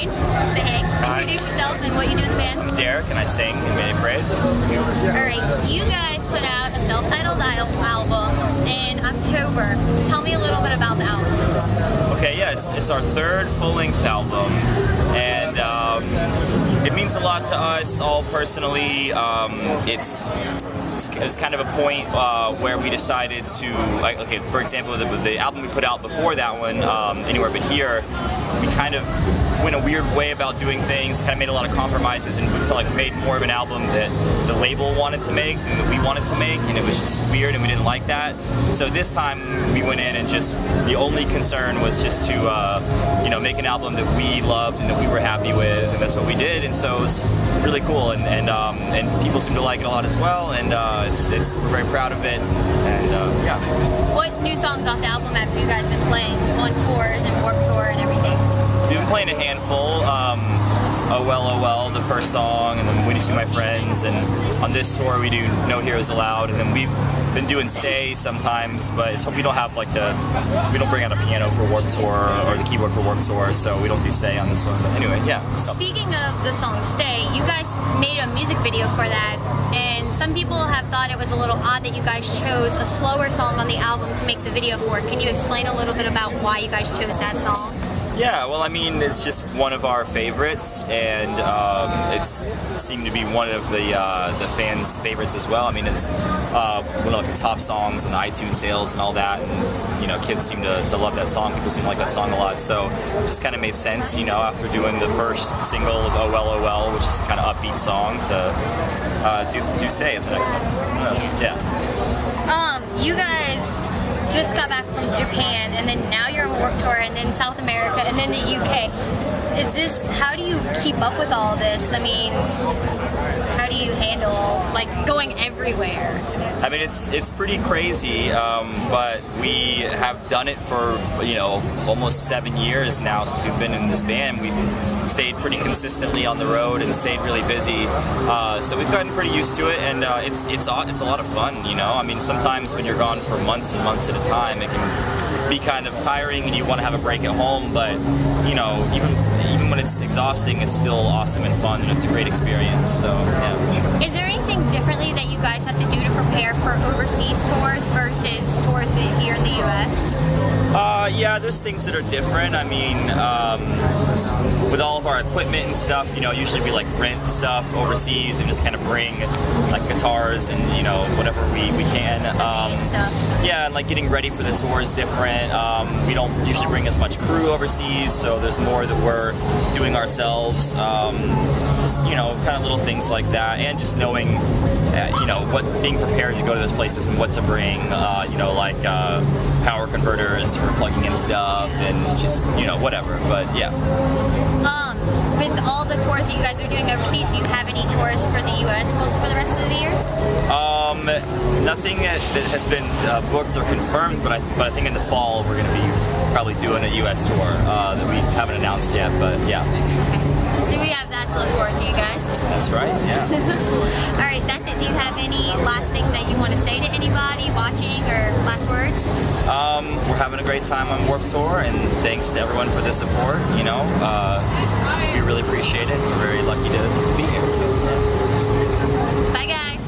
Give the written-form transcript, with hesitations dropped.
screen. Say hey. Introduce yourself and what you do in the band. I'm Derek and I sing in Mayday. Alright, you guys put out a self-titled album in October. Tell me a little bit about the album. Okay, yeah, it's our third full-length album, and it means a lot to us all personally. It's kind of a point where we decided to, like, okay, for example, the album we put out before that one, Anywhere But Here, we kind of went a weird way about doing things, kind of made a lot of compromises, and we felt like we made more of an album that the label wanted to make than that we wanted to make, and it was just weird and we didn't like that. So this time we went in and just, the only concern was just to make an album that we loved and that we were happy with, and that's what we did, and so it's really cool, and people seem to like it a lot as well, and we're very proud of it, and yeah. What new songs off the album have you guys been playing on tours and Warped Tour and everything? We've been playing a handful. Oh Well, Oh Well, the first song, and then When You See My Friends, and on this tour we do No Heroes Allowed, and then we've been doing Stay sometimes, but we don't have we don't bring out a piano for Warped Tour or the keyboard for Warped Tour, so we don't do Stay on this one. But anyway, yeah. Speaking of the song Stay, you guys made a music video for that, and some people have thought it was a little odd that you guys chose a slower song on the album to make the video for. Can you explain a little bit about why you guys chose that song? Yeah, well, I mean, it's just one of our favorites, and it seemed to be one of the fans' favorites as well. I mean, it's one of the top songs on the iTunes sales and all that, and kids seem to love that song. People seem to like that song a lot, so it just kind of made sense, after doing the first single of Oh Well, Oh Well, which is the kind of upbeat song, to do Stay as the next one. Yeah. You guys just got back from Japan, and then now you're on Warped Tour, and then South America, and then the UK. How do you keep up with all this? I mean, how do you handle, going everywhere? I mean, it's pretty crazy, but we have done it for, almost 7 years now since we've been in this band. We've stayed pretty consistently on the road and stayed really busy, so we've gotten pretty used to it, and it's a lot of fun, I mean, sometimes when you're gone for months and months at a time, it can be kind of tiring and you want to have a break at home, but, even when it's exhausting, it's still awesome and fun, and it's a great experience, so, yeah. Is there anything differently that you guys have to do to prepare for overseas tours versus tours here in the U.S.? Yeah, there's things that are different. I mean, with all of our equipment and stuff, usually we rent stuff overseas and just kind of bring guitars and whatever we can. Yeah, and getting ready for the tour is different. We don't usually bring as much crew overseas, so there's more that we're doing ourselves. Just kind of little things like that, and just knowing being prepared to go to those places and what to bring. Power converters for plugging in stuff, and just whatever. But yeah. With all the tours that you guys are doing overseas, do you have any tours for the U.S. booked for the rest of the year? Nothing that has been booked or confirmed, but I think in the fall we're going to be probably doing a U.S. tour that we haven't announced yet, but yeah. So we have that to look forward to, you guys. That's right, yeah. Alright, that's it. Do you have any last things that you want to say to anybody watching, or last words? We're having a great time on Warped Tour, and thanks to everyone for the support, we really appreciate it. We're very lucky to be here. So, yeah. Bye, guys.